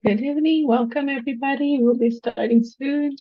Good evening. Welcome, everybody. We'll be starting soon.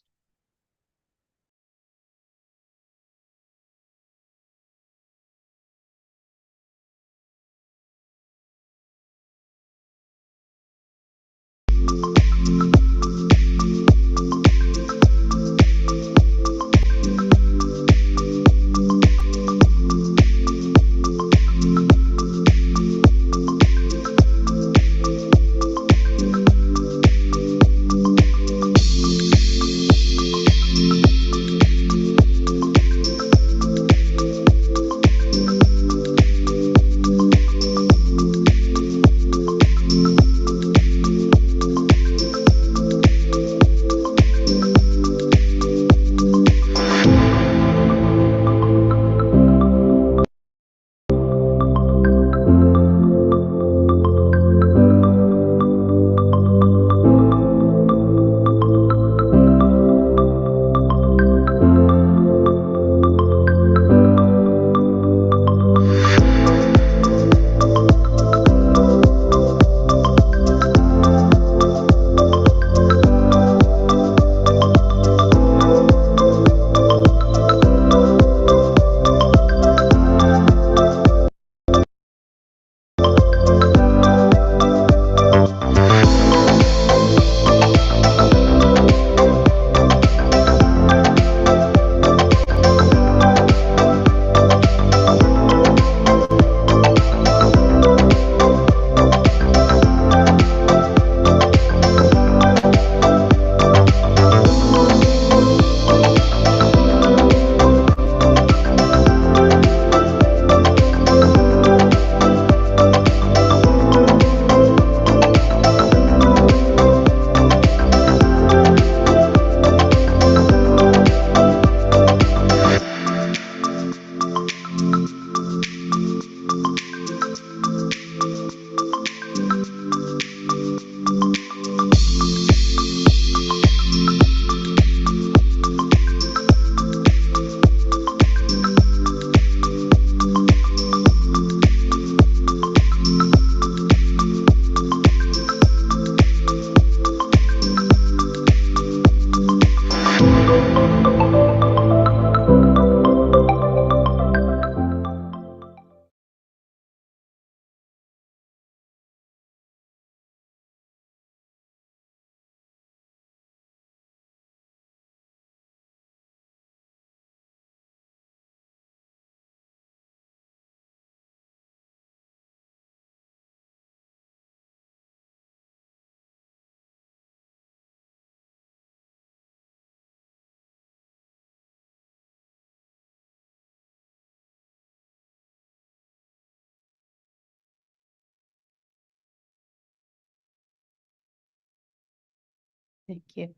Thank you.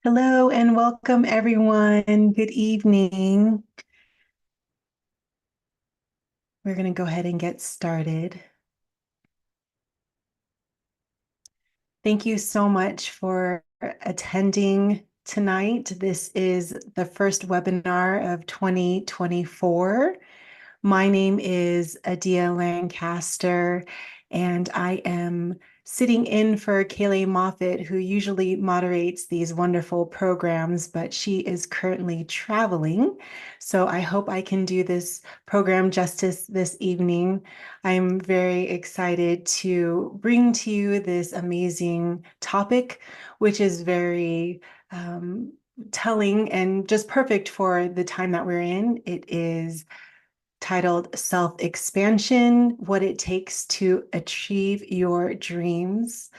Hello and welcome, everyone. Good evening. We're going to go ahead and get started. Thank you so much for attending tonight. This is the first webinar of 2024. My name is Adia Lancaster, and I am sitting in for Kayleigh Moffitt, who usually moderates these wonderful programs, but she is currently traveling. So I hope I can do this program justice this evening. I'm very excited to bring to you this amazing topic, which is very telling and just perfect for the time that we're in. It is titled Self-Expansion, What It Takes to Achieve Your Dreams.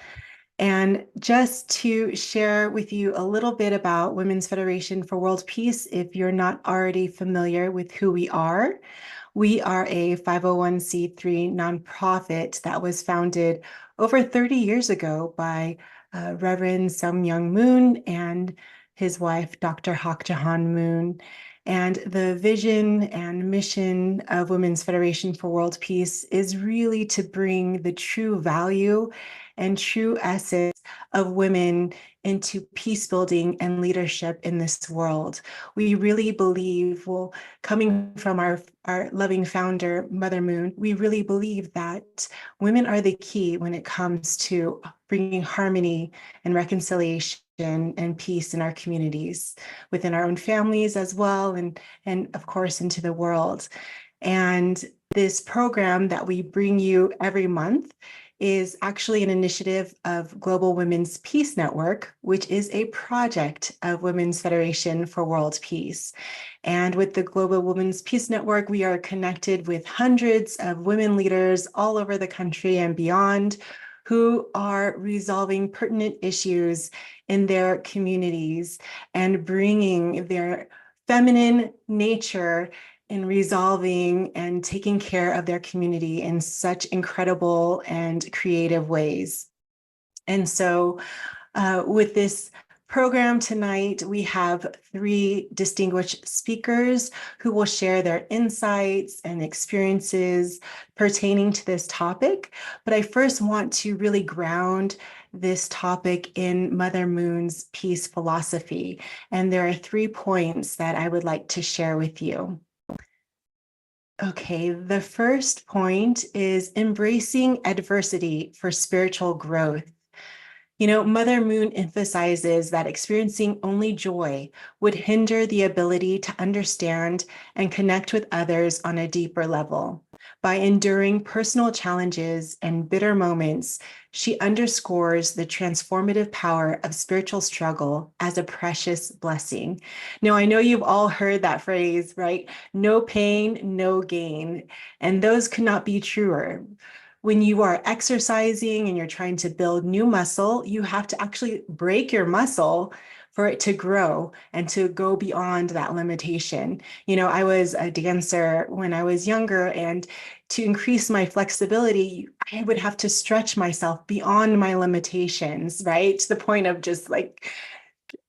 And just to share with you a little bit about Women's Federation for World Peace, if you're not already familiar with who we are a 501c3 nonprofit that was founded over 30 years ago by Reverend Sung Myung Moon and his wife, Dr. Hak Jahan Moon. And the vision and mission of Women's Federation for World Peace is really to bring the true value and true essence of women into peace building and leadership in this world. We really believe, well, coming from our loving founder, Mother Moon, we really believe that women are the key when it comes to bringing harmony and reconciliation and peace in our communities, within our own families as well, and of course into the world. And this program that we bring you every month is actually an initiative of Global Women's Peace Network, which is a project of Women's Federation for World Peace. And with the Global Women's Peace Network, we are connected with hundreds of women leaders all over the country and beyond who are resolving pertinent issues in their communities and bringing their feminine nature in resolving and taking care of their community in such incredible and creative ways. And so with this program tonight, we have 3 distinguished speakers who will share their insights and experiences pertaining to this topic. But I first want to really ground this topic in Mother Moon's peace philosophy. And there are 3 points that I would like to share with you. Okay, the first point is embracing adversity for spiritual growth. You know, Mother Moon emphasizes that experiencing only joy would hinder the ability to understand and connect with others on a deeper level. By enduring personal challenges and bitter moments, she underscores the transformative power of spiritual struggle as a precious blessing. Now, I know you've all heard that phrase, right? No pain, no gain. And those could not be truer. When you are exercising and you're trying to build new muscle, you have to actually break your muscle for it to grow and to go beyond that limitation. You know, I was a dancer when I was younger, and to increase my flexibility, I would have to stretch myself beyond my limitations, right? To the point of just like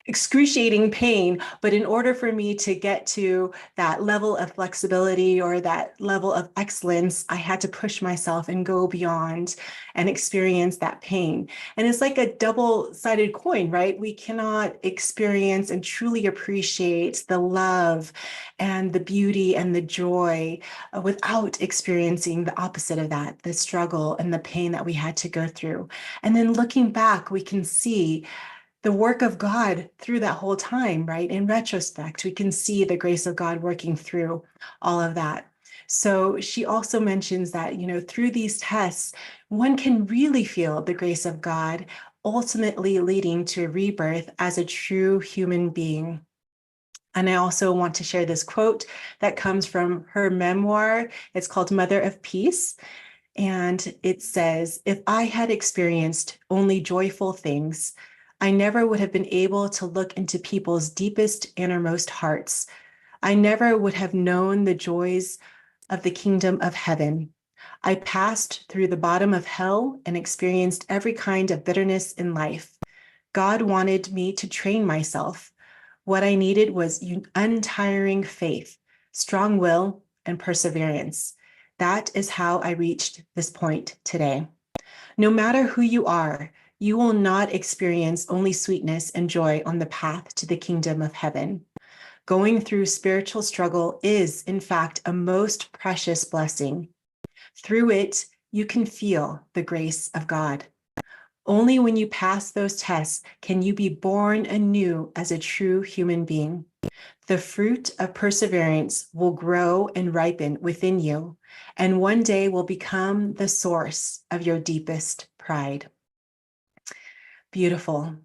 excruciating pain. But in order for me to get to that level of flexibility or that level of excellence, I had to push myself and go beyond and experience that pain. And it's like a double-sided coin, right? We cannot experience and truly appreciate the love and the beauty and the joy without experiencing the opposite of that, the struggle and the pain that we had to go through. And then looking back, we can see the work of God through that whole time, right? In retrospect, we can see the grace of God working through all of that. So she also mentions that, you know, through these tests, one can really feel the grace of God, ultimately leading to a rebirth as a true human being. And I also want to share this quote that comes from her memoir. It's called Mother of Peace. And it says, "If I had experienced only joyful things, I never would have been able to look into people's deepest, innermost hearts. I never would have known the joys of the kingdom of heaven. I passed through the bottom of hell and experienced every kind of bitterness in life. God wanted me to train myself. What I needed was untiring faith, strong will, and perseverance. That is how I reached this point today. No matter who you are, you will not experience only sweetness and joy on the path to the kingdom of heaven. Going through spiritual struggle is, in fact, a most precious blessing. Through it, you can feel the grace of God. Only when you pass those tests can you be born anew as a true human being. The fruit of perseverance will grow and ripen within you, and one day will become the source of your deepest pride." Beautiful.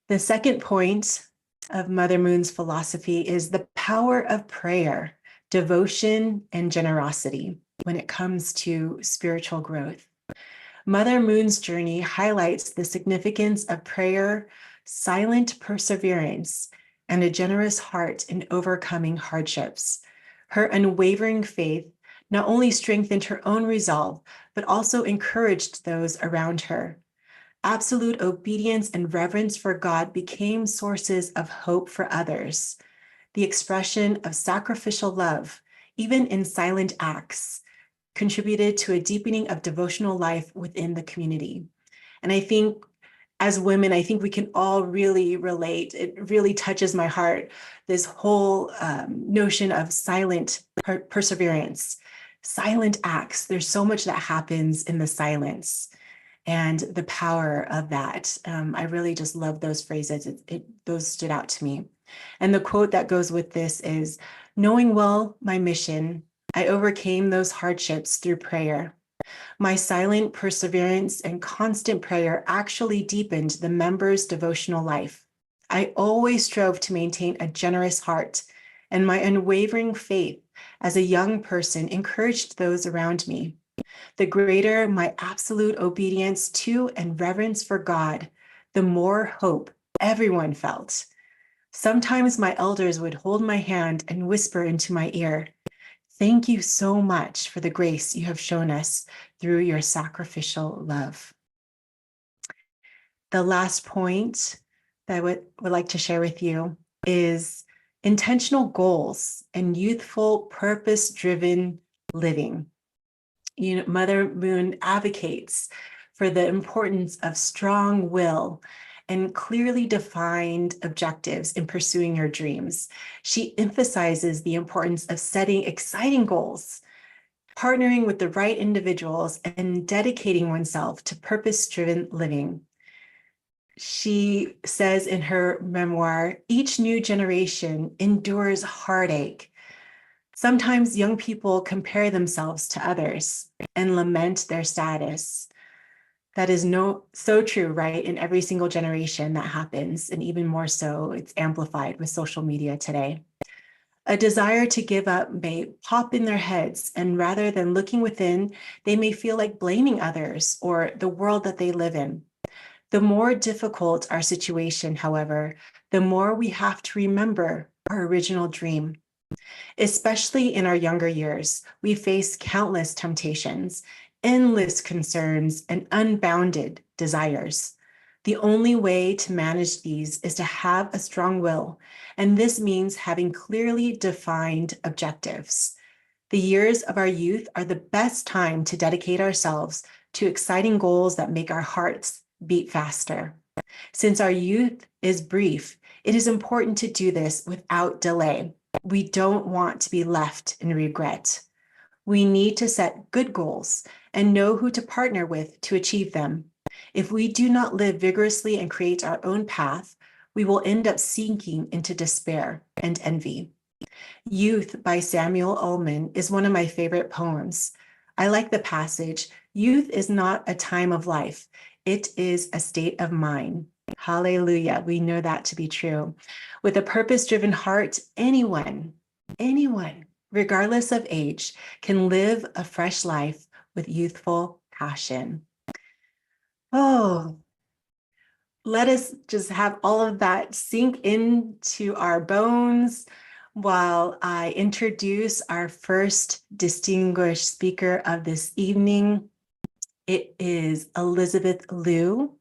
The second point of Mother Moon's philosophy is the power of prayer, devotion, and generosity when it comes to spiritual growth. Mother Moon's journey highlights the significance of prayer, silent perseverance, and a generous heart in overcoming hardships. Her unwavering faith not only strengthened her own resolve, but also encouraged those around her. absolute obedience and reverence for God became sources of hope for others. The expression of sacrificial love, even in silent acts, contributed to a deepening of devotional life within the community. And I think as women, I think we can all really relate. It really touches my heart, this whole notion of silent perseverance, silent acts. There's so much that happens in the silence and the power of that. I really just love those phrases. Those stood out to me. And the quote that goes with this is, knowing well my mission, I overcame those hardships through prayer. My silent perseverance and constant prayer actually deepened the members' devotional life. I always strove to maintain a generous heart, and my unwavering faith as a young person encouraged those around me. The greater my absolute obedience to and reverence for God, the more hope everyone felt. Sometimes my elders would hold my hand and whisper into my ear, "Thank you so much for the grace you have shown us through your sacrificial love." The last point that I would like to share with you is intentional goals and youthful purpose-driven living. Mother Moon advocates for the importance of strong will and clearly defined objectives in pursuing your dreams. She emphasizes the importance of setting exciting goals, partnering with the right individuals, and dedicating oneself to purpose-driven living. She says in her memoir, each new generation endures heartache. Sometimes young people compare themselves to others and lament their status. That is so true, right? In every single generation that happens, and even more so, it's amplified with social media today. A desire to give up may pop in their heads, and rather than looking within, they may feel like blaming others or the world that they live in. The more difficult our situation, however, the more we have to remember our original dream. Especially in our younger years, we face countless temptations, endless concerns, and unbounded desires. The only way to manage these is to have a strong will, and this means having clearly defined objectives. The years of our youth are the best time to dedicate ourselves to exciting goals that make our hearts beat faster. Since our youth is brief, it is important to do this without delay. We don't want to be left in regret. We need to set good goals and know who to partner with to achieve them. If we do not live vigorously and create our own path, we will end up sinking into despair and envy. Youth by Samuel Ullman is one of my favorite poems. I like the passage, "Youth is not a time of life, it is a state of mind." Hallelujah, we know that to be true. With a purpose-driven heart, anyone, regardless of age, can live a fresh life with youthful passion. Oh, let us just have all of that sink into our bones while I introduce our first distinguished speaker of this evening. It is Elizabeth Liu,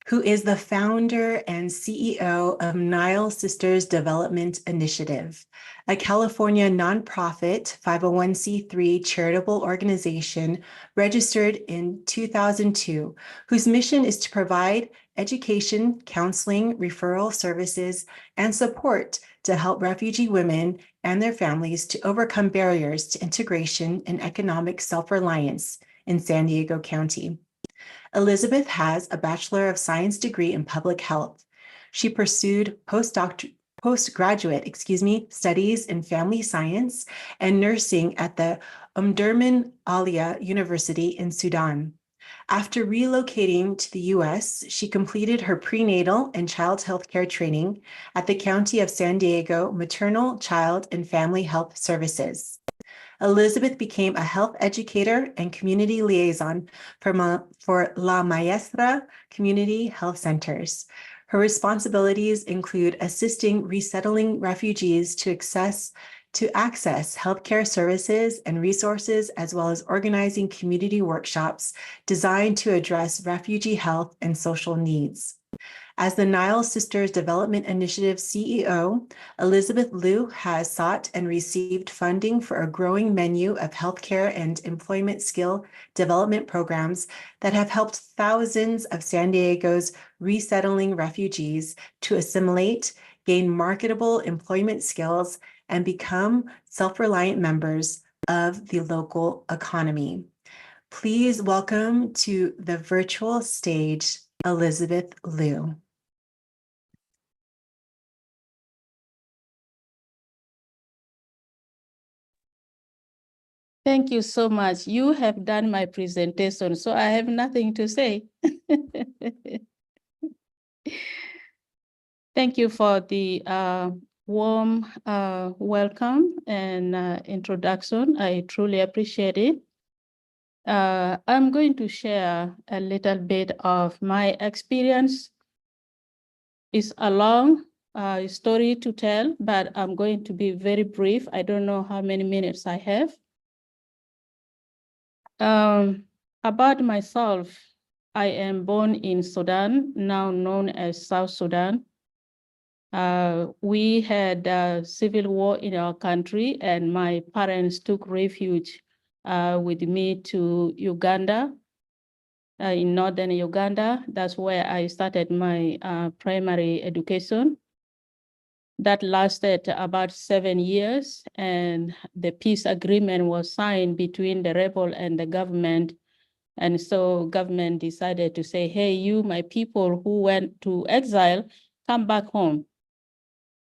who is the founder and CEO of Nile Sisters Development Initiative, a California nonprofit 501c3 charitable organization registered in 2002, whose mission is to provide education, counseling, referral services, and support to help refugee women and their families to overcome barriers to integration and economic self-reliance in San Diego County. Elizabeth has a Bachelor of Science degree in public health. She pursued postgraduate studies in family science and nursing at the Omdurman Alia University in Sudan. After relocating to the US, she completed her prenatal and child health care training at the County of San Diego Maternal, Child, and Family Health Services. Elizabeth became a health educator and community liaison for La Maestra Community Health Centers. Her responsibilities include assisting resettling refugees to access to access healthcare services and resources, as well as organizing community workshops designed to address refugee health and social needs. As the Nile Sisters Development Initiative CEO, Elizabeth Liu has sought and received funding for a growing menu of healthcare and employment skill development programs that have helped thousands of San Diego's resettling refugees to assimilate, gain marketable employment skills, and become self-reliant members of the local economy. Please welcome to the virtual stage, Elizabeth Liu. Thank you so much. You have done my presentation, so I have nothing to say. Thank you for the warm welcome and introduction. I truly appreciate it. I'm going to share a little bit of my experience. It's a long story to tell, but I'm going to be very brief. I don't know how many minutes I have. About myself, I am born in Sudan, now known as South Sudan. We had a civil war in our country, and my parents took refuge with me to Uganda, in northern Uganda. That's where I started my primary education. That lasted about 7 years, and the peace agreement was signed between the rebel and the government. And so government decided to say, hey, you, my people who went to exile, come back home.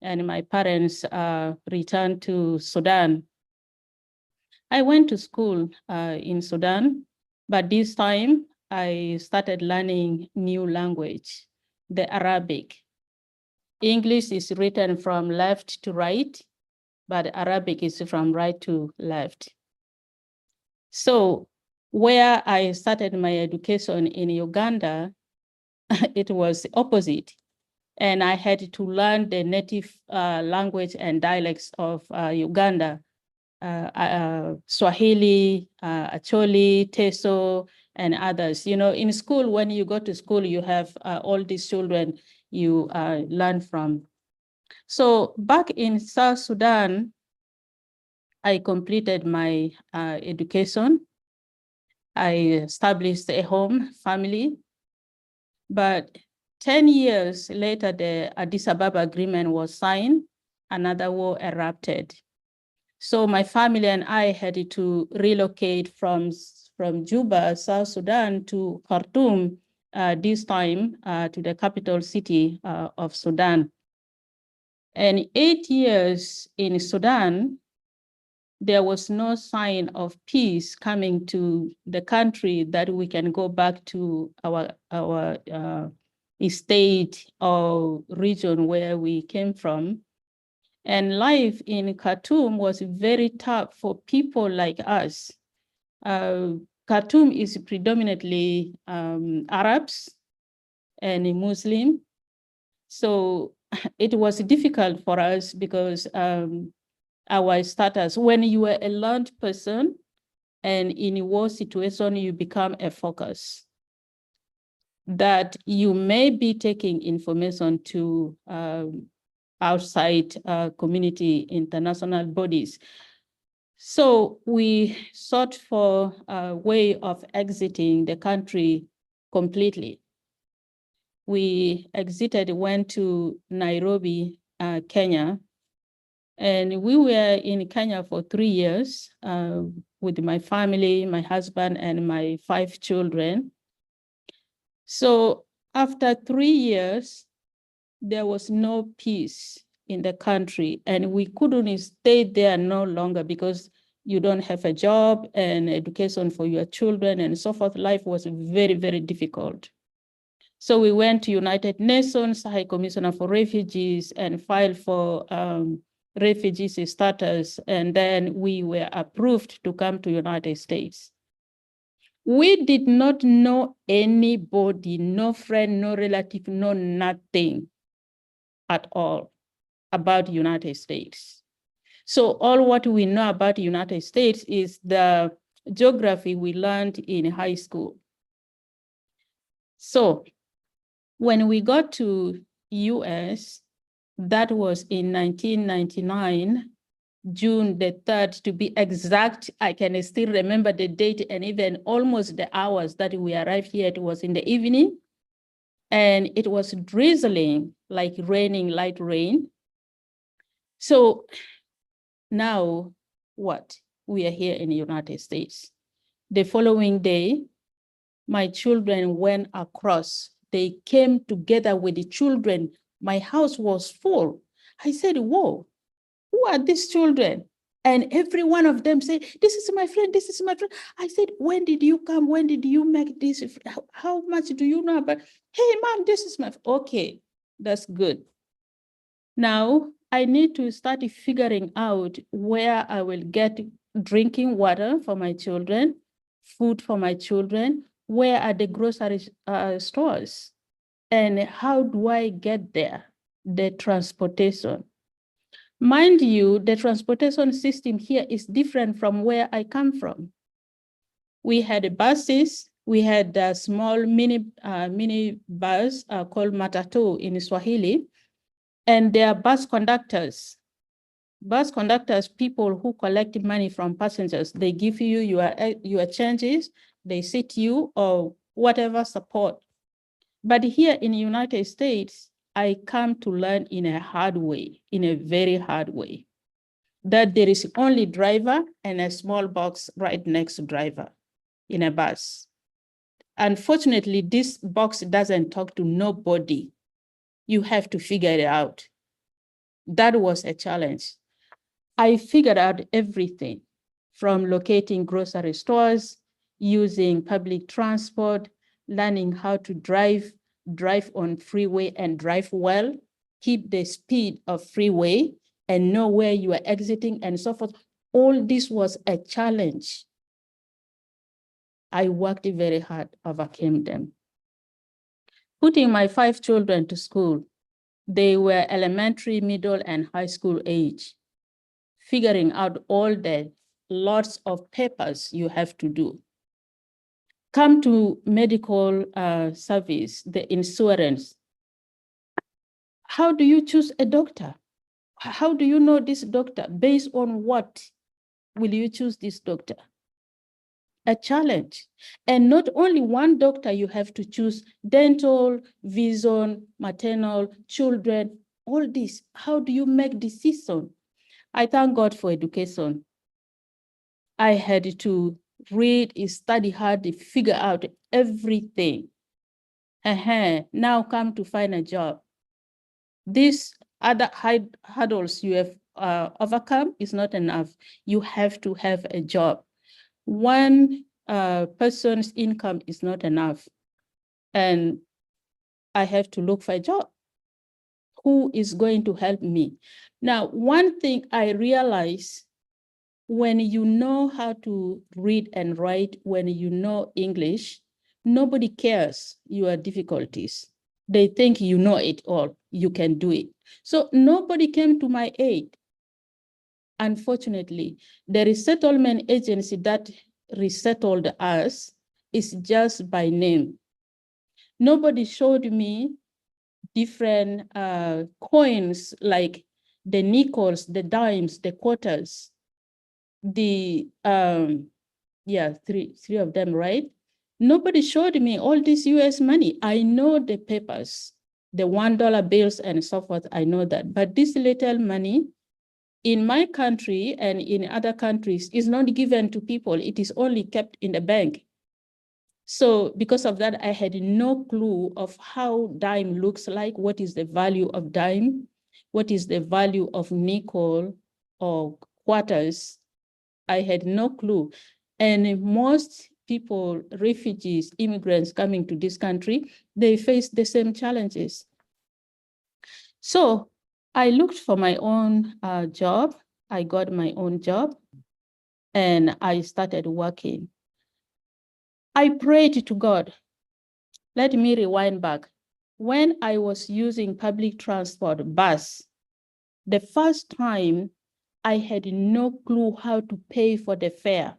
And my parents returned to Sudan. I went to school in Sudan, but this time I started learning new language, the Arabic. English is written from left to right, but Arabic is from right to left. So where I started my education in Uganda, it was opposite. And I had to learn the native language and dialects of Uganda, Swahili, Acholi, Teso, and others. You know, in school, when you go to school, you have all these children you learn from. So back in South Sudan, I completed my education. I established a home, family. But 10 years later, the Addis Ababa Agreement was signed, another war erupted. So my family and I had to relocate from Juba, South Sudan, to Khartoum, this time to the capital city of Sudan. And 8 years in Sudan, there was no sign of peace coming to the country that we can go back to our state or region where we came from. And life in Khartoum was very tough for people like us. Khartoum is predominantly Arabs and Muslim. So it was difficult for us because our status, when you are a learned person and in a war situation, you become a focus that you may be taking information to outside community, international bodies. So we sought for a way of exiting the country completely. We exited, went to Nairobi, Kenya, and we were in Kenya for 3 years with my family, my husband, and my 5 children. So after 3 years, there was no peace in the country, and we couldn't stay there no longer because you don't have a job and education for your children and so forth. Life was very, very difficult. So we went to United Nations, High Commissioner for Refugees, and filed for refugee status, and then we were approved to come to United States. We did not know anybody, no friend, no relative, no nothing at all about United States. So all what we know about the United States is the geography we learned in high school. So when we got to US, that was in 1999, June the 3rd, to be exact. I can still remember the date and even almost the hours that we arrived here. It was in the evening, and it was drizzling, like raining, light rain. So now what? We are here in the United States. The following day, my children went across. They came together with the children. My house was full. I said, whoa, who are these children? And every one of them said, this is my friend, this is my friend. I said, when did you come? When did you make this? How much do you know about? Hey, mom, this is my, okay, that's good. Now I need to start figuring out where I will get drinking water for my children, food for my children, where are the grocery stores, and how do I get there? The transportation. Mind you, the transportation system here is different from where I come from. We had buses, we had a small mini bus called matatu in Swahili, and they are bus conductors. Bus conductors, people who collect money from passengers, they give you your changes, they sit you or whatever support. But here in the United States, I come to learn in a hard way, in a very hard way, that there is only driver and a small box right next to driver in a bus. Unfortunately, this box doesn't talk to nobody. You have to figure it out. That was a challenge. I figured out everything from locating grocery stores, using public transport, learning how to drive on freeway and drive well, keep the speed of freeway and know where you are exiting and so forth. All this was a challenge. I worked very hard, overcame them. Putting my 5 children to school, they were elementary, middle, and high school age. Figuring out all the lots of papers you have to do. Come to medical service, the insurance. How do you choose a doctor? How do you know this doctor? Based on what will you choose this doctor? A challenge. And not only one doctor, you have to choose dental, vision, maternal, children, all this. How do you make decision? I thank God for education. I had to read, study hard, figure out everything. Now come to find a job. These other hurdles you have overcome is not enough. You have to have a job. One person's income is not enough. And I have to look for a job. Who is going to help me? Now, one thing I realized, when you know how to read and write, when you know English, nobody cares your difficulties. They think you know it all, you can do it. So nobody came to my aid. Unfortunately, the resettlement agency that resettled us is just by name. Nobody showed me different coins like the nickels, the dimes, the quarters, the three of them, right? Nobody showed me all this US money. I know the papers, the $1 bills and so forth, I know that. But this little money in my country and in other countries is not given to people. It is only kept in the bank. So because of that, I had no clue of how dime looks like, what is the value of dime, what is the value of nickel or quarters. I had no clue. And most people, refugees, immigrants coming to this country, they face the same challenges. So I looked for my own job. I got my own job and I started working. I prayed to God. Let me rewind back. When I was using public transport, bus, the first time I had no clue how to pay for the fare.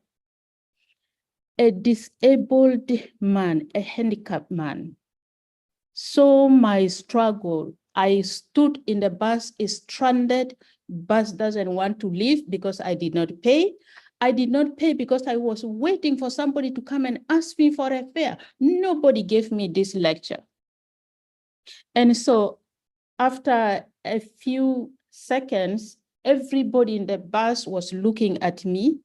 A disabled man, a handicapped man, saw my struggle. I stood in the bus, is stranded, bus doesn't want to leave because I did not pay. I did not pay because I was waiting for somebody to come and ask me for a fare. Nobody gave me this lecture. And so after a few seconds, everybody in the bus was looking at me.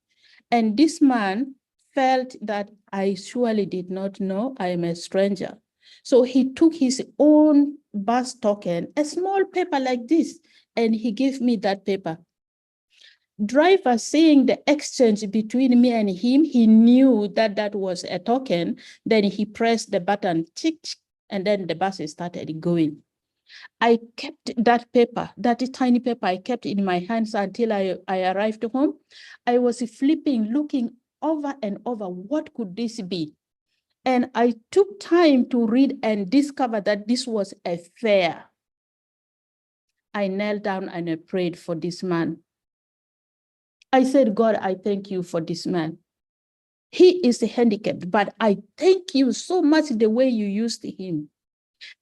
And this man felt that I surely did not know I am a stranger. So he took his own bus token, a small paper like this, and he gave me that paper. Driver seeing the exchange between me and him, he knew that that was a token. Then he pressed the button, tick, and then the bus started going. I kept that paper, that tiny paper, I kept in my hands until I arrived home. I was flipping, looking over and over, what could this be? And I took time to read and discover that this was a fare. I knelt down and I prayed for this man. I said, God, I thank you for this man. He is handicapped, but I thank you so much the way you used him.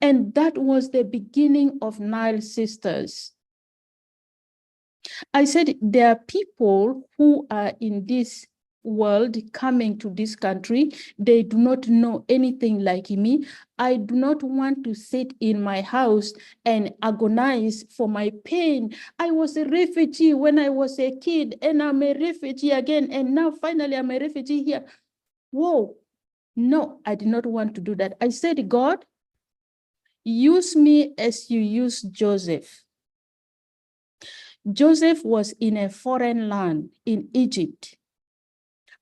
And that was the beginning of Nile Sisters. I said, there are people who are in this world coming to this country. They do not know anything like me. I do not want to sit in my house and agonize for my pain. I was a refugee when I was a kid, and I'm a refugee again. And now finally I'm a refugee here. Whoa, no, I did not want to do that. I said, God, use me as you used Joseph. Joseph was in a foreign land in Egypt,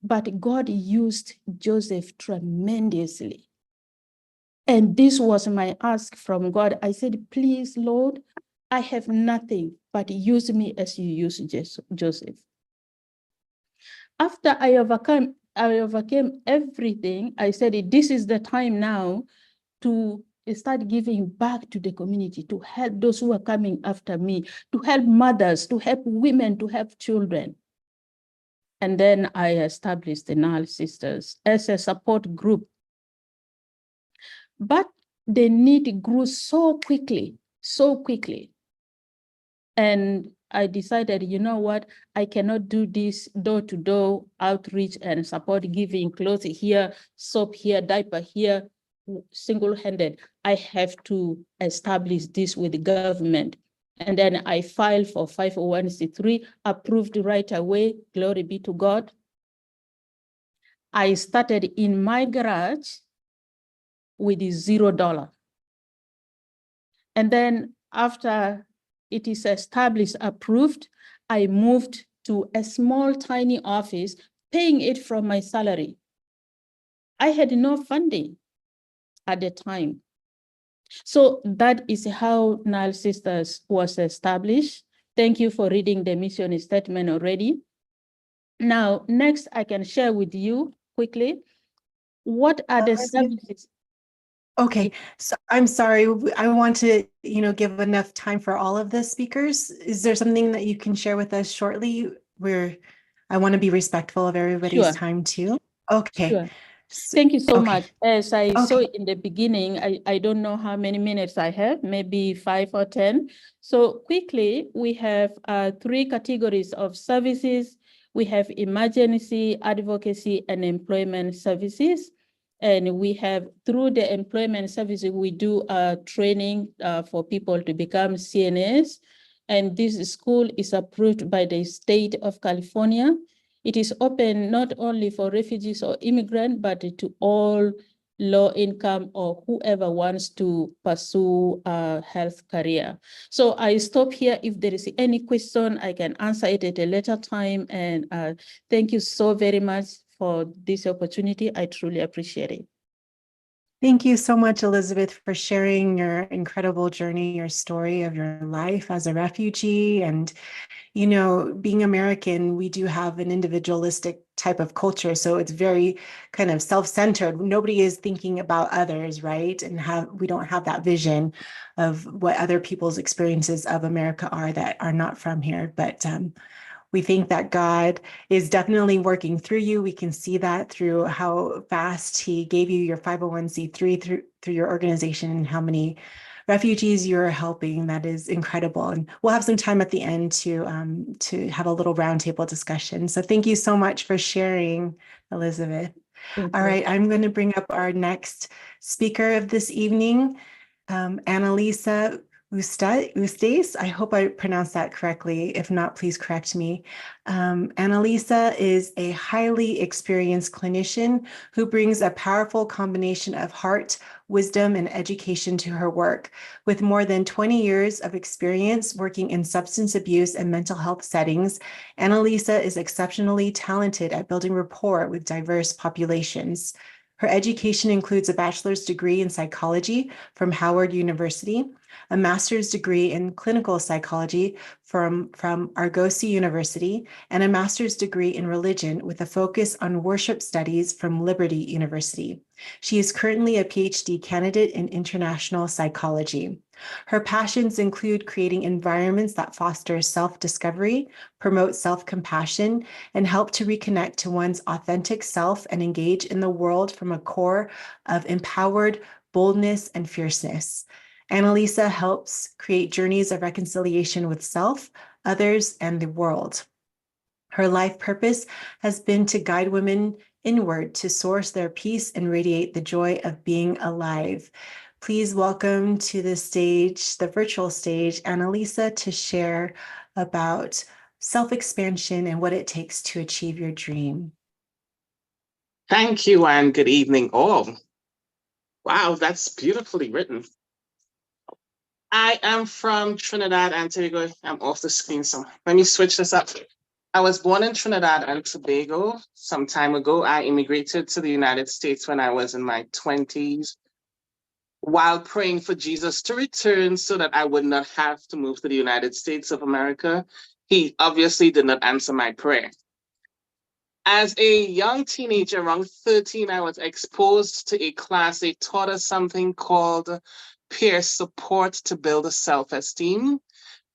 but God used Joseph tremendously. And this was my ask from God. I said, please, Lord, I have nothing, but use me as you use Joseph. After I overcame everything, I said, this is the time now to start giving back to the community, to help those who are coming after me, to help mothers, to help women, to help children. And then I established the Nile Sisters as a support group. But the need grew so quickly. And I decided, you know what, I cannot do this door-to-door outreach and support, giving clothes here, soap here, diaper here, single-handed. I have to establish this with the government. And then I filed for 501c3, approved right away, glory be to God. I started in my garage with $0. And then after it is established, approved, I moved to a small, tiny office, paying it from my salary. I had no funding at the time. So that is how Nile Sisters was established. Thank you for reading the mission statement already. Now, next I can share with you quickly, what are the services? Okay, so I'm sorry. I want to, give enough time for all of the speakers. Is there something that you can share with us shortly? I want to be respectful of everybody's Sure. time too. Okay. Sure. Thank you so much. As I Okay. saw in the beginning, I don't know how many minutes I have, maybe 5 or 10. So quickly, we have 3 categories of services. We have emergency, advocacy, and employment services. And we have, through the employment services, we do training for people to become CNAs. And this school is approved by the state of California. It is open not only for refugees or immigrants, but to all low income or whoever wants to pursue a health career. So I stop here. If there is any question, I can answer it at a later time. And thank you so very much for this opportunity. I truly appreciate it. Thank you so much, Elizabeth, for sharing your incredible journey, your story of your life as a refugee. And, being American, we do have an individualistic type of culture. So it's very kind of self-centered. Nobody is thinking about others, right? And we don't have that vision of what other people's experiences of America are that are not from here. But We think that God is definitely working through you. We can see that through how fast He gave you your 501c3 through your organization and how many refugees you're helping. That is incredible. And we'll have some time at the end to have a little roundtable discussion. So thank you so much for sharing, Elizabeth. Thank All you. right, I'm going to bring up our next speaker of this evening, Annalisa Ustes. I hope I pronounced that correctly. If not, please correct me. Annalisa is a highly experienced clinician who brings a powerful combination of heart, wisdom, and education to her work. With more than 20 years of experience working in substance abuse and mental health settings, Annalisa is exceptionally talented at building rapport with diverse populations. Her education includes a bachelor's degree in psychology from Howard University, a master's degree in clinical psychology from Argosy University, and a master's degree in religion with a focus on worship studies from Liberty University. She is currently a PhD candidate in international psychology. Her passions include creating environments that foster self-discovery, promote self-compassion, and help to reconnect to one's authentic self and engage in the world from a core of empowered boldness and fierceness. Annalisa helps create journeys of reconciliation with self, others, and the world. Her life purpose has been to guide women inward to source their peace and radiate the joy of being alive. Please welcome to the stage, the virtual stage, Annalisa, to share about self-expansion and what it takes to achieve your dream. Thank you and good evening all. Wow, that's beautifully written. I am from Trinidad and Tobago. I'm off the screen, so let me switch this up. I was born in Trinidad and Tobago. Some time ago, I immigrated to the United States when I was in my 20s, while praying for Jesus to return so that I would not have to move to the United States of America. He obviously did not answer my prayer. As a young teenager, around 13, I was exposed to a class. They taught us something called peer support to build a self-esteem.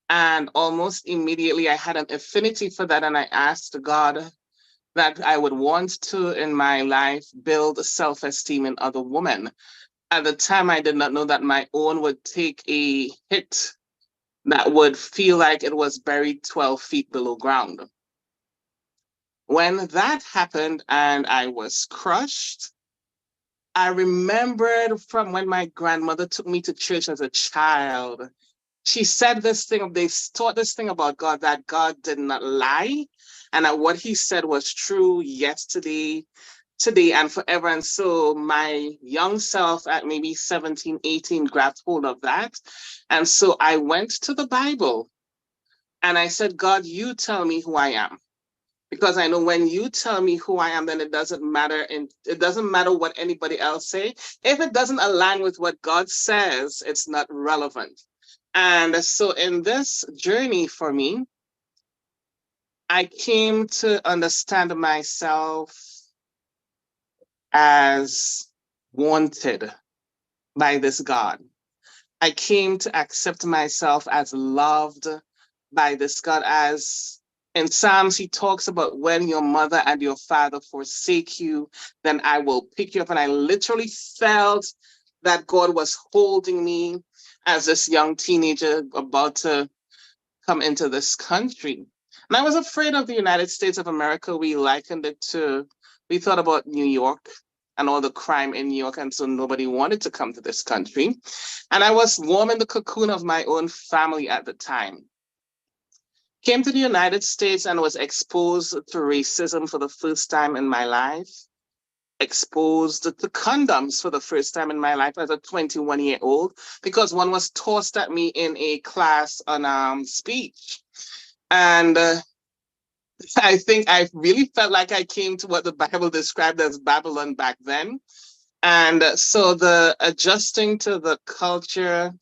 And almost immediately, I had an affinity for that. And I asked God that I would want to, in my life, build self-esteem in other women. At the time, I did not know that my own would take a hit that would feel like it was buried 12 feet below ground. When that happened and I was crushed, I remembered from when my grandmother took me to church as a child. She said this thing, they taught this thing about God, that God did not lie, and that what he said was true yesterday, today, and forever. And so my young self at maybe 17, 18 grabbed hold of that. And so I went to the Bible and I said, God, you tell me who I am. Because I know when you tell me who I am, then it doesn't matter. And it doesn't matter what anybody else say. If it doesn't align with what God says, it's not relevant. And so in this journey for me, I came to understand myself as wanted by this God. I came to accept myself as loved by this God. As in Psalms, he talks about when your mother and your father forsake you, then I will pick you up. And I literally felt that God was holding me as this young teenager about to come into this country. And I was afraid of the United States of America. We likened it to, we thought about New York and all the crime in New York. And so nobody wanted to come to this country. And I was warm in the cocoon of my own family at the time. Came to the United States and was exposed to racism for the first time in my life. Exposed to condoms for the first time in my life as a 21-year-old, because one was tossed at me in a class on speech. And I think I really felt like I came to what the Bible described as Babylon back then. And so the adjusting to the culture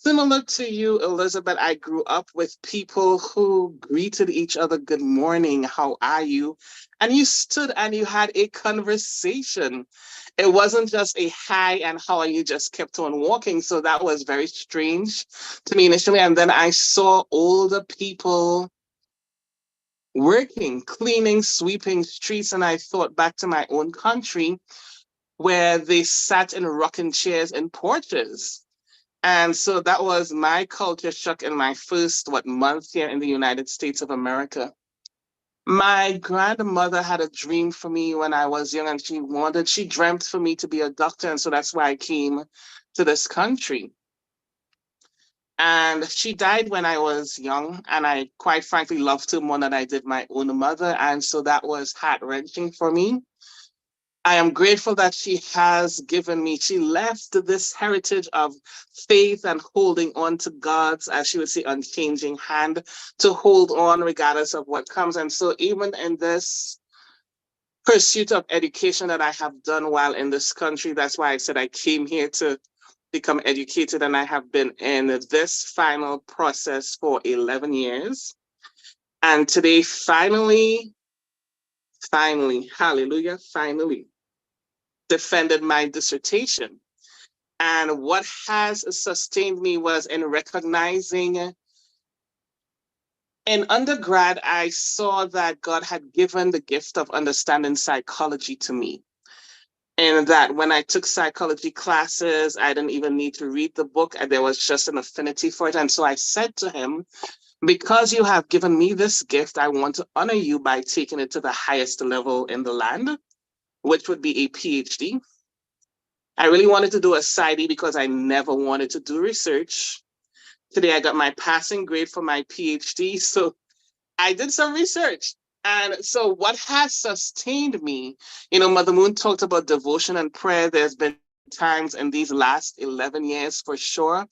Similar to you, Elizabeth, I grew up with people who greeted each other, good morning, how are you? And you stood and you had a conversation. It wasn't just a hi and how are you, just kept on walking. So that was very strange to me initially. And then I saw older people working, cleaning, sweeping streets. And I thought back to my own country where they sat in rocking chairs in porches. And so that was my culture shock in my first, month here in the United States of America. My grandmother had a dream for me when I was young, and she dreamt for me to be a doctor. And so that's why I came to this country. And she died when I was young, and I quite frankly loved her more than I did my own mother. And so that was heart-wrenching for me. I am grateful that she left this heritage of faith and holding on to God's, as she would say, unchanging hand to hold on regardless of what comes. And so even in this pursuit of education that I have done while in this country, that's why I said I came here to become educated, and I have been in this final process for 11 years. And today, finally, hallelujah, finally, defended my dissertation. And what has sustained me was in recognizing in undergrad, I saw that God had given the gift of understanding psychology to me. And that when I took psychology classes, I didn't even need to read the book. There was just an affinity for it. And so I said to him, because you have given me this gift, I want to honor you by taking it to the highest level in the land, which would be a PhD. I really wanted to do a PsyD because I never wanted to do research. Today I got my passing grade for my PhD, so I did some research. And so what has sustained me, Mother Moon talked about devotion and prayer. There's been times in these last 11 years for sure,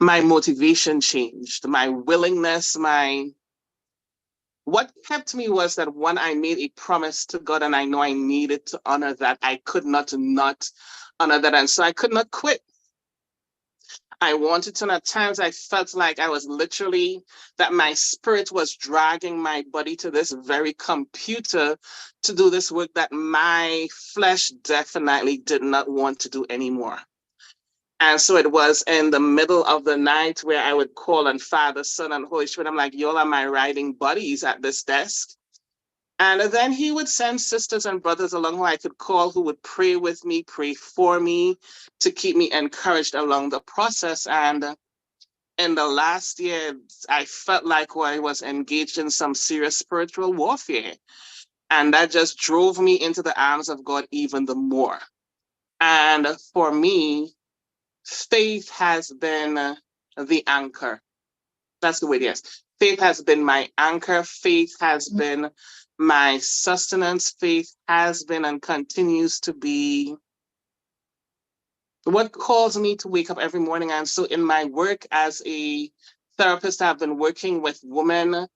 my motivation changed, my willingness, what kept me was that when I made a promise to God and I know I needed to honor that, I could not honor that. And so I could not quit. I wanted to, and at times I felt like I was literally, that my spirit was dragging my body to this very computer to do this work that my flesh definitely did not want to do anymore. And so it was in the middle of the night where I would call on Father, Son, and Holy Spirit. I'm like, y'all are my writing buddies at this desk. And then he would send sisters and brothers along who I could call, who would pray with me, pray for me, to keep me encouraged along the process. And in the last year, I felt like I was engaged in some serious spiritual warfare. And that just drove me into the arms of God even the more. And for me, faith has been the anchor. That's the way it is. Faith has been my anchor. Faith has been my sustenance. Faith has been and continues to be what calls me to wake up every morning. And so in my work as a therapist, I've been working with women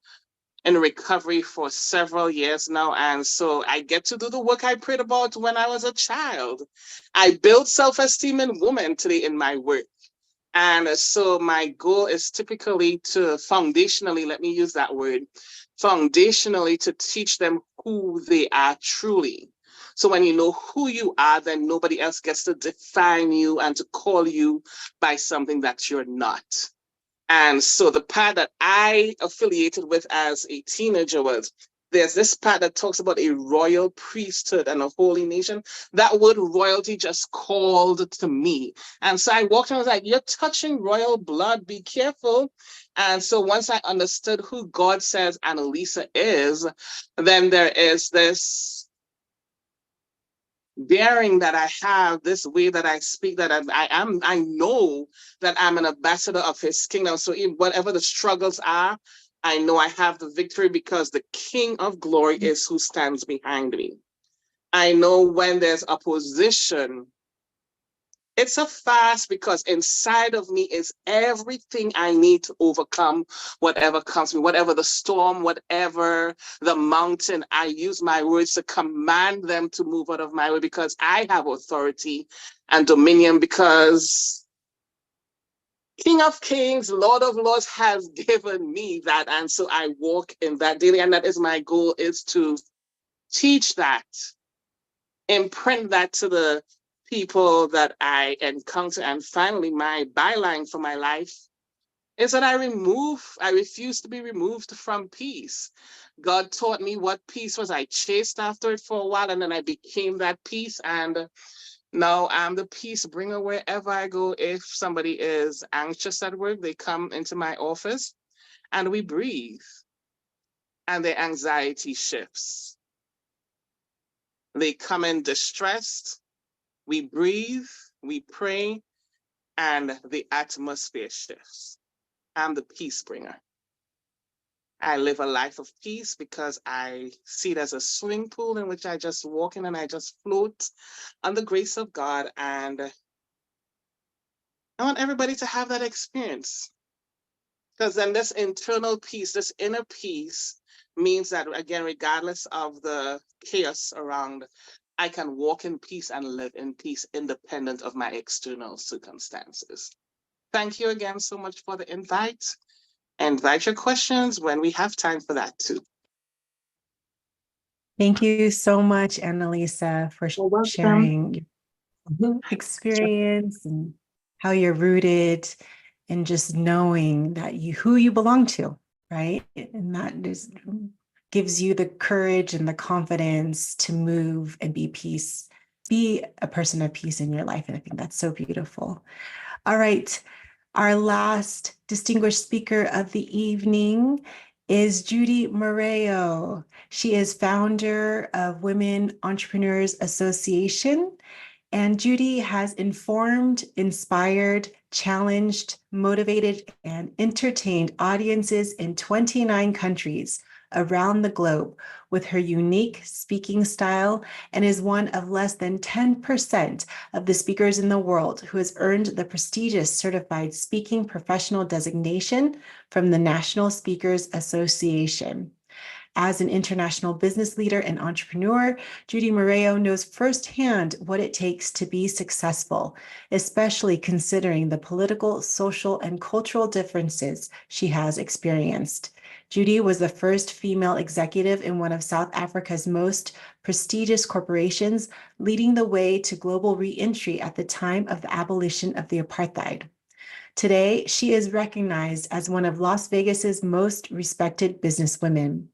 in recovery for several years now. And so I get to do the work I prayed about when I was a child. I build self-esteem in women today in my work. And so my goal is typically to foundationally, let me use that word, foundationally to teach them who they are truly. So when you know who you are, then nobody else gets to define you and to call you by something that you're not. And so the part that I affiliated with as a teenager was, there's this part that talks about a royal priesthood and a holy nation. That word royalty just called to me. And so I walked and I was like, you're touching royal blood, be careful. And so once I understood who God says Annalisa is, then there is this bearing that I have, this way that I speak, that I know that I'm an ambassador of his kingdom. So even whatever the struggles are, I know I have the victory because the King of glory is who stands behind me. I know when there's opposition, it's a fast because inside of me is everything I need to overcome whatever comes to me, whatever the storm, whatever the mountain. I use my words to command them to move out of my way because I have authority and dominion, because King of Kings, Lord of Lords has given me that. And so I walk in that daily. And that is my goal, is to teach that, imprint that to the people that I encounter. And finally, my byline for my life is that I refuse to be removed from peace. God taught me what peace was. I chased after it for a while, and then I became that peace. And now I'm the peace bringer wherever I go. If somebody is anxious at work, they come into my office and we breathe, and their anxiety shifts. They come in distressed, we breathe, we pray, and the atmosphere shifts. I'm the peace bringer. I live a life of peace because I see it as a swimming pool in which I just walk in and I just float on the grace of God. And I want everybody to have that experience, because then this internal peace, this inner peace, means that, again, regardless of the chaos around, I can walk in peace and live in peace independent of my external circumstances. Thank you again so much for the invite. Invite your questions when we have time for that too. Thank you so much, Annalisa, for You're welcome. sharing your experience and how you're rooted, and just knowing that who you belong to, right? And that just gives you the courage and the confidence to move and be a person of peace in your life. And I think that's so beautiful. All right. Our last distinguished speaker of the evening is Judy Moreo. She is founder of Women Entrepreneurs Association. And Judy has informed, inspired, challenged, motivated, and entertained audiences in 29 countries around the globe with her unique speaking style, and is one of less than 10% of the speakers in the world who has earned the prestigious Certified Speaking Professional designation from the National Speakers Association. As an international business leader and entrepreneur, Judy Moreo knows firsthand what it takes to be successful, especially considering the political, social, and cultural differences she has experienced. Judy was the first female executive in one of South Africa's most prestigious corporations, leading the way to global re-entry at the time of the abolition of the apartheid. Today, she is recognized as one of Las Vegas's most respected businesswomen.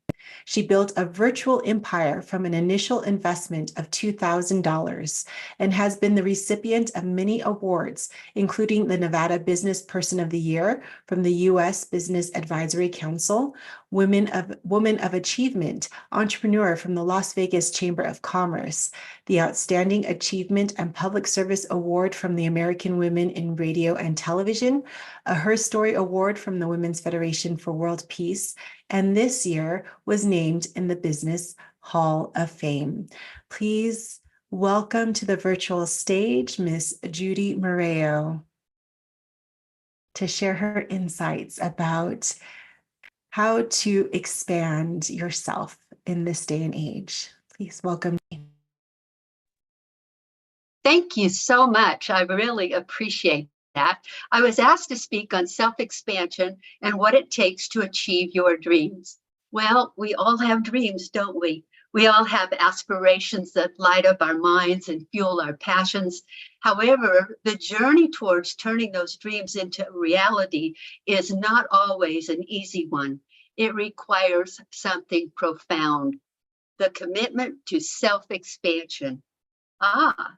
She built a virtual empire from an initial investment of $2,000 and has been the recipient of many awards, including the Nevada Business Person of the Year from the U.S. Business Advisory Council, Woman of Achievement Entrepreneur from the Las Vegas Chamber of Commerce, the Outstanding Achievement and Public Service Award from the American Women in Radio and Television, a Her Story Award from the Women's Federation for World Peace, and this year was named in the Business Hall of Fame. Please welcome to the virtual stage, Miss Judy Moreo, to share her insights about how to expand yourself in this day and age. Please welcome me. Thank you so much. I really appreciate that. I was asked to speak on self-expansion and what it takes to achieve your dreams. Well, we all have dreams, don't we? We all have aspirations that light up our minds and fuel our passions. However, the journey towards turning those dreams into reality is not always an easy one. It requires something profound, the commitment to self-expansion.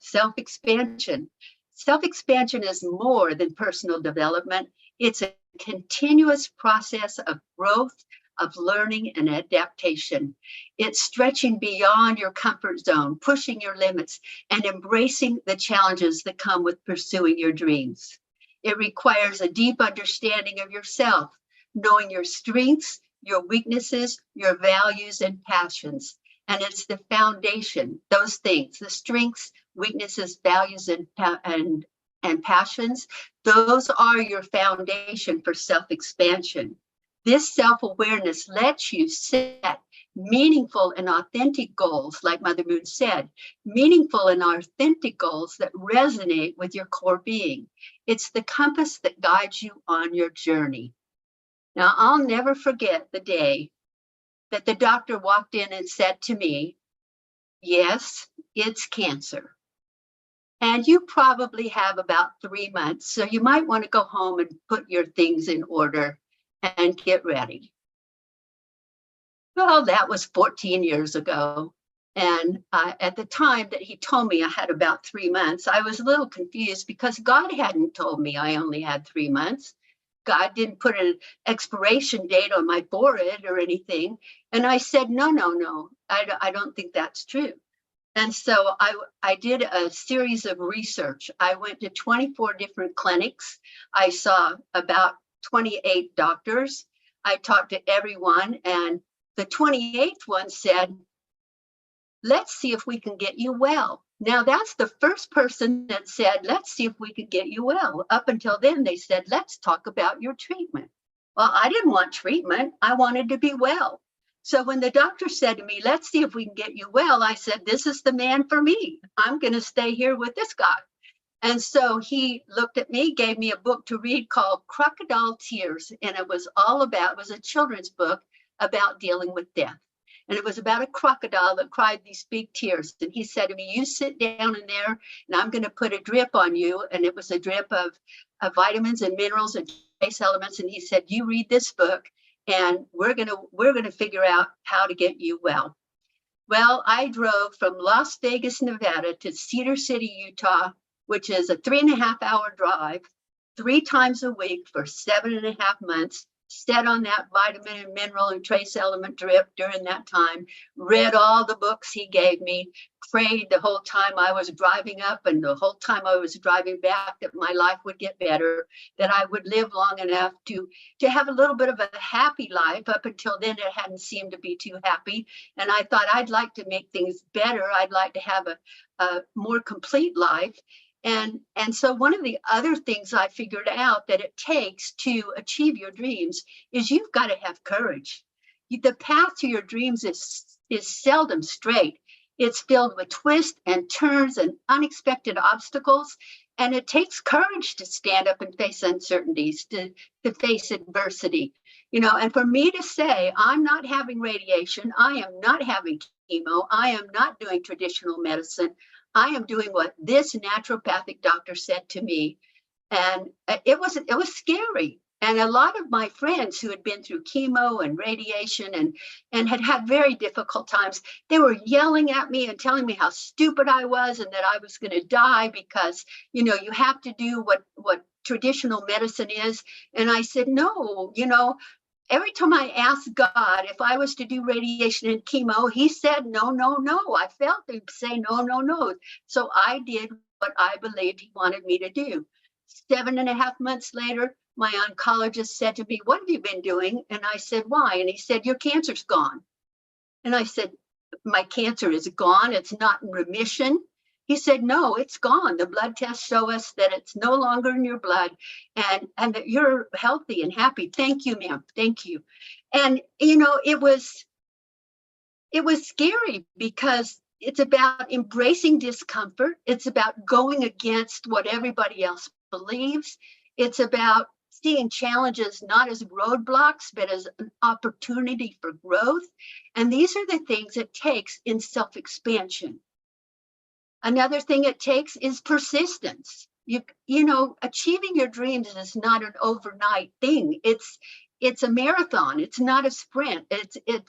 Self-expansion. Self-expansion is more than personal development. It's a continuous process of growth, of learning and adaptation. It's stretching beyond your comfort zone, pushing your limits, and embracing the challenges that come with pursuing your dreams. It requires a deep understanding of yourself, knowing your strengths, your weaknesses, your values, and passions. And it's the foundation, those things, the strengths, weaknesses, values, and passions, those are your foundation for self-expansion. This self-awareness lets you set meaningful and authentic goals, like Mother Moon said, meaningful and authentic goals that resonate with your core being. It's the compass that guides you on your journey. Now, I'll never forget the day that the doctor walked in and said to me, "Yes, it's cancer. And you probably have about 3 months, so you might want to go home and put your things in order and get ready." Well, that was 14 years ago. And at the time that he told me I had about 3 months, I was a little confused because God hadn't told me I only had 3 months. God didn't put an expiration date on my forehead or anything. And I said, no, I don't think that's true. And so I did a series of research. I went to 24 different clinics. I saw about 28 doctors. I talked to everyone, and the 28th one said, "Let's see if we can get you well." Now, that's the first person that said, "Let's see if we can get you well." Up until then, they said, "Let's talk about your treatment." Well, I didn't want treatment. I wanted to be well. So when the doctor said to me, "Let's see if we can get you well," I said, "This is the man for me. I'm going to stay here with this guy." And so he looked at me, gave me a book to read called Crocodile Tears. And it was a children's book about dealing with death. And it was about a crocodile that cried these big tears. And he said to me, "You sit down in there and I'm going to put a drip on you." And it was a drip of vitamins and minerals and trace elements. And he said, "You read this book and we're going to figure out how to get you well." Well, I drove from Las Vegas, Nevada to Cedar City, Utah, which is a 3.5-hour drive, 3 times a week for 7.5 months, sat on that vitamin and mineral and trace element drip during that time, read all the books he gave me, prayed the whole time I was driving up and the whole time I was driving back that my life would get better, that I would live long enough to have a little bit of a happy life. Up until then, it hadn't seemed to be too happy. And I thought I'd like to make things better. I'd like to have a more complete life. And so one of the other things I figured out that it takes to achieve your dreams is you've got to have courage. The path to your dreams is seldom straight. It's filled with twists and turns and unexpected obstacles. And it takes courage to stand up and face uncertainties, to face adversity. And for me to say, I'm not having radiation, I am not having chemo, I am not doing traditional medicine, I am doing what this naturopathic doctor said to me. And it was scary. And a lot of my friends who had been through chemo and radiation and had very difficult times, they were yelling at me and telling me how stupid I was and that I was going to die because, you have to do what traditional medicine is. And I said, no, every time I asked God if I was to do radiation and chemo, he said, no, no, no. I felt him say, no, no, no. So I did what I believed he wanted me to do. 7.5 months later, my oncologist said to me, "What have you been doing?" And I said, "Why?" And he said, "Your cancer's gone." And I said, "My cancer is gone? It's not in remission?" He said, "No, it's gone. The blood tests show us that it's no longer in your blood and that you're healthy and happy. Thank you, ma'am. Thank you." And, it was scary because it's about embracing discomfort. It's about going against what everybody else believes. It's about seeing challenges not as roadblocks, but as an opportunity for growth. And these are the things it takes in self-expansion. Another thing it takes is persistence. Achieving your dreams is not an overnight thing. It's a marathon. It's not a sprint.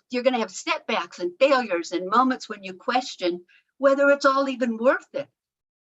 You're going to have setbacks and failures and moments when you question whether it's all even worth it.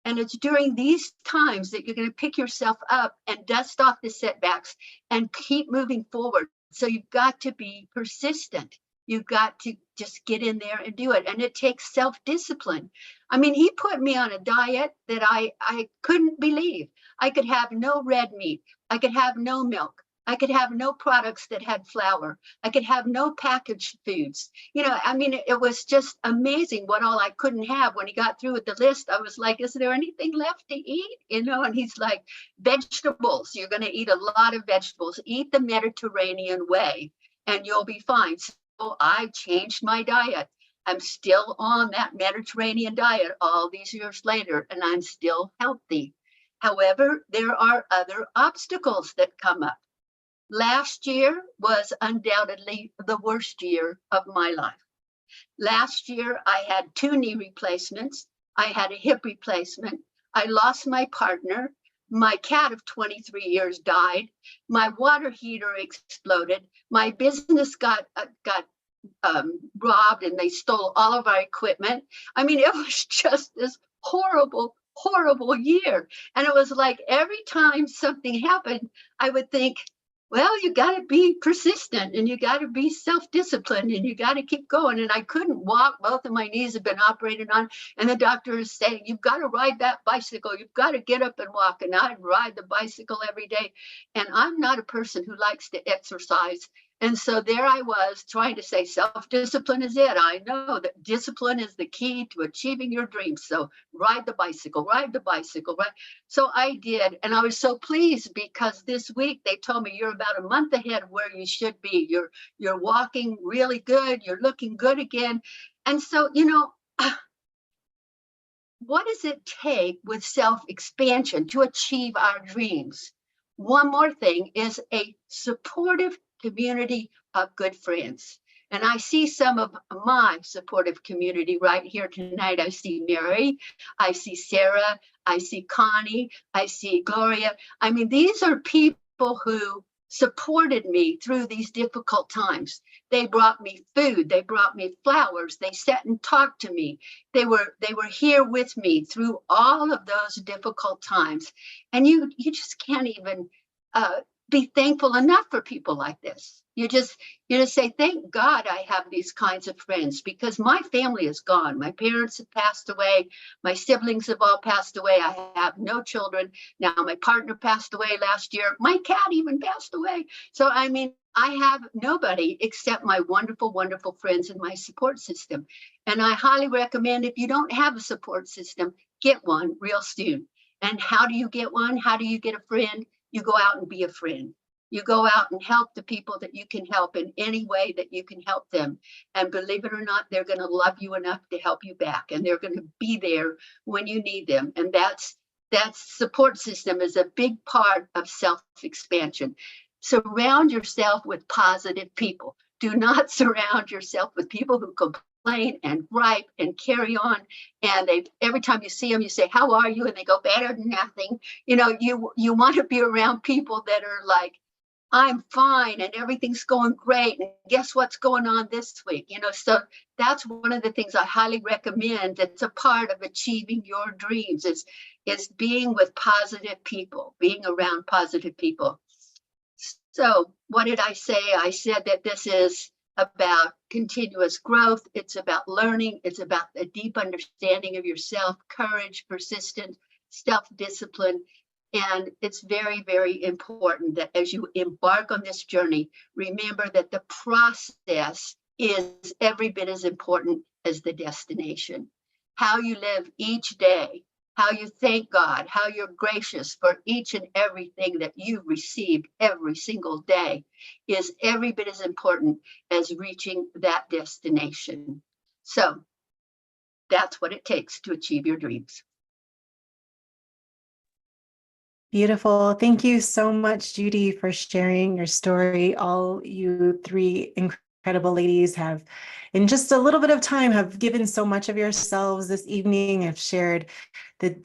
And it's during these times that you're going to pick yourself up and dust off the setbacks and keep moving forward. So you've got to be persistent. You've got to just get in there and do it. And it takes self-discipline. I mean, he put me on a diet that I couldn't believe. I could have no red meat. I could have no milk. I could have no products that had flour. I could have no packaged foods. It was just amazing what all I couldn't have. When he got through with the list, I was like, "Is there anything left to eat?" And he's like, "Vegetables. You're going to eat a lot of vegetables. Eat the Mediterranean way and you'll be fine." I changed my diet. I'm still on that Mediterranean diet all these years later, and I'm still healthy. However, there are other obstacles that come up. Last year was undoubtedly the worst year of my life. Last year, I had 2 knee replacements. I had a hip replacement. I lost my partner. My cat of 23 years died. My water heater exploded. My business got robbed, and they stole all of our equipment. I mean, it was just this horrible, horrible year. And it was like every time something happened, I would think, well, you got to be persistent, and you got to be self-disciplined, and you got to keep going. And I couldn't walk. Both of my knees had been operated on. And the doctor is saying, you've got to ride that bicycle. You've got to get up and walk. And I'd ride the bicycle every day. And I'm not a person who likes to exercise. And so there I was trying to say self-discipline is it. I know that discipline is the key to achieving your dreams. So ride the bicycle, right? So I did. And I was so pleased because this week they told me you're about a month ahead of where you should be. You're walking really good. You're looking good again. And so, what does it take with self-expansion to achieve our dreams? One more thing is a supportive community of good friends. And I see some of my supportive community right here tonight. I see Mary, I see Sarah, I see Connie, I see Gloria. I mean, these are people who supported me through these difficult times. They brought me food, they brought me flowers, they sat and talked to me. They were here with me through all of those difficult times. And you just can't even be thankful enough for people like this. You just say, thank God I have these kinds of friends, because my family is gone. My parents have passed away. My siblings have all passed away. I have no children. Now my partner passed away last year. My cat even passed away. So, I mean, I have nobody except my wonderful, wonderful friends in my support system. And I highly recommend, if you don't have a support system, get one real soon. And how do you get one? How do you get a friend? You go out and be a friend. You go out and help the people that you can help in any way that you can help them. And believe it or not, they're going to love you enough to help you back. And they're going to be there when you need them. And that support system is a big part of self-expansion. Surround yourself with positive people. Do not surround yourself with people who complain and gripe and carry on. And every time you see them, you say, how are you? And they go, better than nothing. You want to be around people that are like, I'm fine and everything's going great. And guess what's going on this week? So that's one of the things I highly recommend. It's a part of achieving your dreams is being with positive people, being around positive people. So what did I say? I said that this is about continuous growth. It's about learning. It's about a deep understanding of yourself, courage, persistence, self-discipline. And it's very, very important that as you embark on this journey, remember that the process is every bit as important as the destination. How you live each day, how you thank God, how you're gracious for each and everything that you received every single day is every bit as important as reaching that destination. So that's what it takes to achieve your dreams. Beautiful. Thank you so much, Judy, for sharing your story. All you three incredible ladies have, in just a little bit of time, have given so much of yourselves this evening, have shared the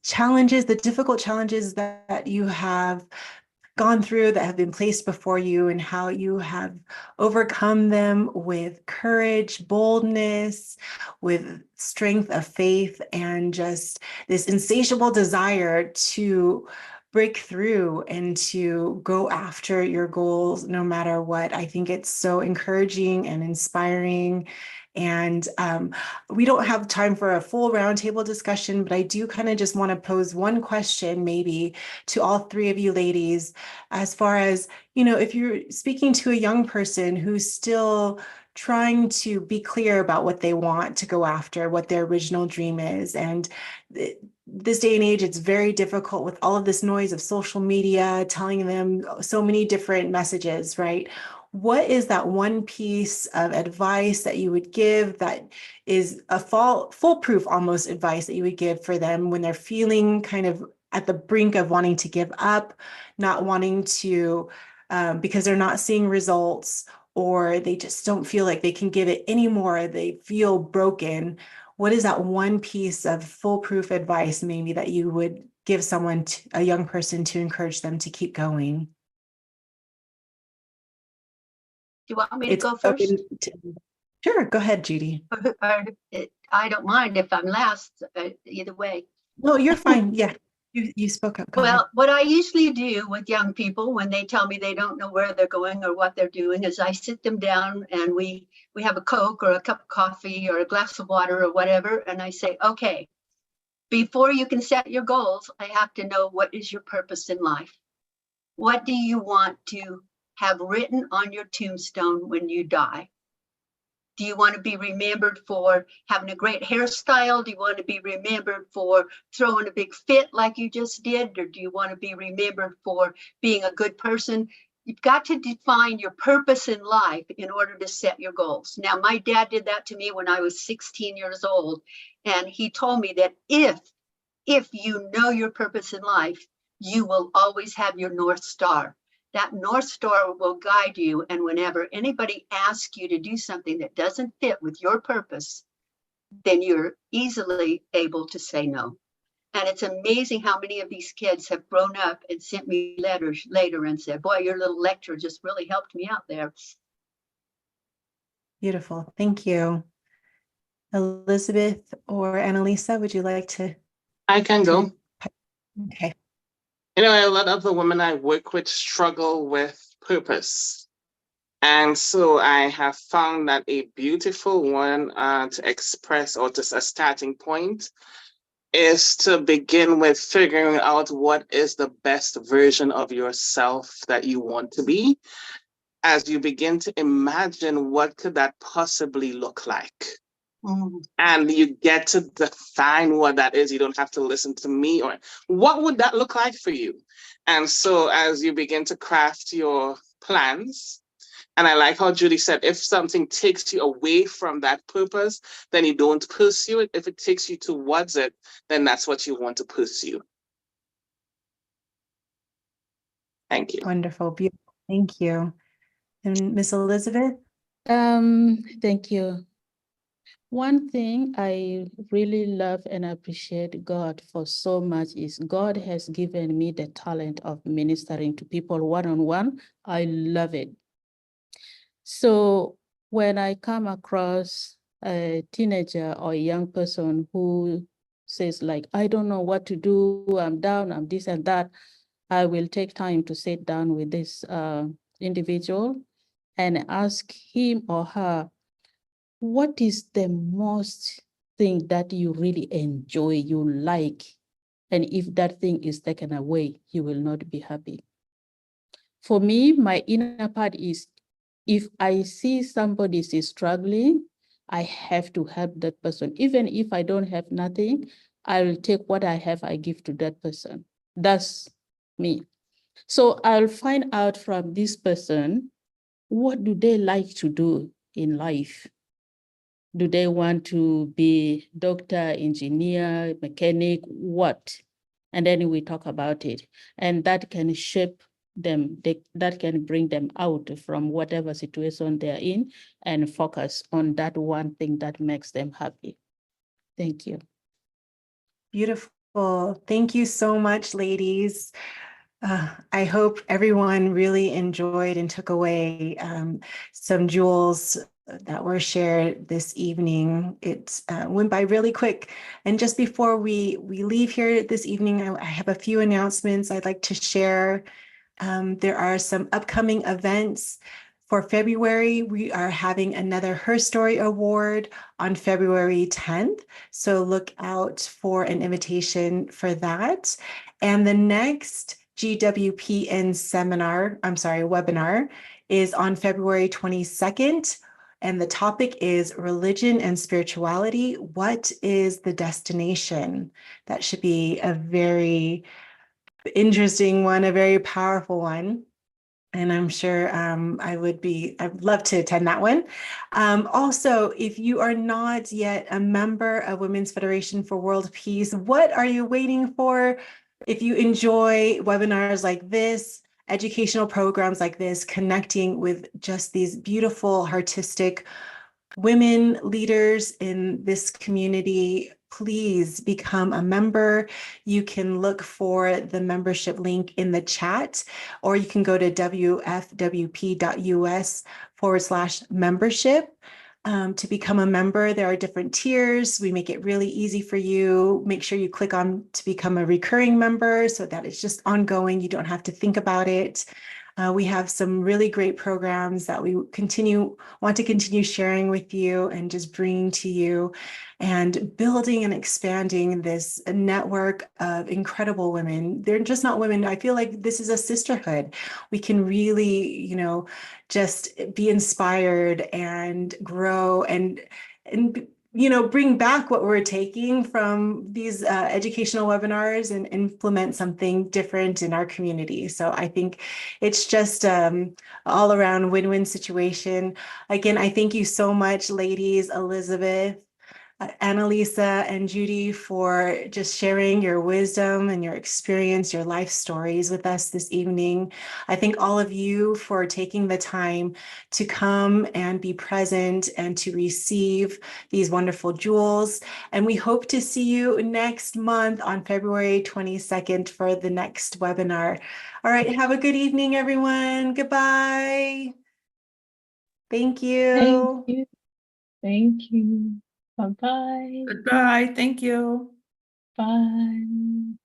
challenges, the difficult challenges that you have gone through, that have been placed before you, and how you have overcome them with courage, boldness, with strength of faith, and just this insatiable desire to break through and to go after your goals no matter what. I think it's so encouraging and inspiring. And we don't have time for a full roundtable discussion, but I do kind of just want to pose one question maybe to all three of you ladies, as far as, if you're speaking to a young person who's still trying to be clear about what they want to go after, what their original dream is. And this day and age, it's very difficult with all of this noise of social media telling them so many different messages, right? what is that one piece of advice that you would give that is a foolproof almost advice that you would give for them when they're feeling kind of at the brink of wanting to give up, not wanting to, because they're not seeing results, or they just don't feel like they can give it anymore, they feel broken? What is that one piece of foolproof advice maybe that you would give someone, a young person, to encourage them to keep going? Do you want me to go first? Sure, go ahead, Judy. I don't mind if I'm last, either way. No, you're fine. Yeah, you spoke up. Go ahead. Well, what I usually do with young people when they tell me they don't know where they're going or what they're doing is I sit them down and we have a Coke or a cup of coffee or a glass of water or whatever. And I say, okay, before you can set your goals, I have to know, what is your purpose in life? What do you want to have written on your tombstone when you die? Do you want to be remembered for having a great hairstyle? Do you want to be remembered for throwing a big fit like you just did? Or do you want to be remembered for being a good person? You've got to define your purpose in life in order to set your goals. Now, my dad did that to me when I was 16 years old. And he told me that if you know your purpose in life, you will always have your North Star. That North Star will guide you. And whenever anybody asks you to do something that doesn't fit with your purpose, then you're easily able to say no. And it's amazing how many of these kids have grown up and sent me letters later and said, boy, your little lecture just really helped me out there. Beautiful. Thank you. Elizabeth or Annalisa, would you like to? I can go. Okay. You know, a lot of the women I work with struggle with purpose. And so I have found that a beautiful one to express, or just a starting point, is to begin with figuring out what is the best version of yourself that you want to be. As you begin to imagine, what could that possibly look like? And you get to define what that is. You don't have to listen to me, or what would that look like for you? And so as you begin to craft your plans, and I like how Judy said, if something takes you away from that purpose, then you don't pursue it. If it takes you towards it, then that's what you want to pursue. Thank you. Wonderful. Beautiful. Thank you. And Miss Elizabeth? Thank you. One thing I really love and appreciate God for so much is God has given me the talent of ministering to people one-on-one. I love it. So when I come across a teenager or a young person who says like, I don't know what to do, I'm down, I'm this and that, I will take time to sit down with this individual and ask him or her, what is the most thing that you really enjoy, you like? And if that thing is taken away, you will not be happy. For me, my inner part is, if I see somebody is struggling, I have to help that person. Even if I don't have nothing, I'll take what I have, I give to that person. That's me. So I'll find out from this person, what do they like to do in life? Do they want to be doctor, engineer, mechanic, what? And then we talk about it. And that can shape them, that can bring them out from whatever situation they're in and focus on that one thing that makes them happy. Thank you. Beautiful. Thank you so much, ladies. I hope everyone really enjoyed and took away some jewels that were shared this evening. It went by really quick. And just before we leave here this evening, I have a few announcements I'd like to share. There are some upcoming events. For February, we are having another Her Story Award on February 10th. So look out for an invitation for that. And the next GWPN webinar is on February 22nd. And the topic is Religion and Spirituality. What is the destination? That should be a very interesting one, a very powerful one. And I'm sure I'd love to attend that one. Also, if you are not yet a member of Women's Federation for World Peace, what are you waiting for? If you enjoy webinars like this, educational programs like this, connecting with just these beautiful, artistic women leaders in this community, please become a member. You can look for the membership link in the chat, or you can go to wfwp.us/membership. To become a member, there are different tiers. We make it really easy for you. Make sure you click on to become a recurring member so that it's just ongoing. You don't have to think about it. We have some really great programs that we want to continue sharing with you and just bringing to you, and building and expanding this network of incredible women. They're just not women. I feel like this is a sisterhood. We can really, just be inspired and grow and bring back what we're taking from these educational webinars and implement something different in our community. So I think it's just all around win-win situation. Again, I thank you so much, ladies, Elizabeth, Annalisa, and Judy, for just sharing your wisdom and your experience, your life stories with us this evening. I thank all of you for taking the time to come and be present and to receive these wonderful jewels. And we hope to see you next month on February 22nd for the next webinar. All right, have a good evening, everyone. Goodbye. Thank you. Thank you. Thank you. Bye-bye. Goodbye. Thank you. Bye.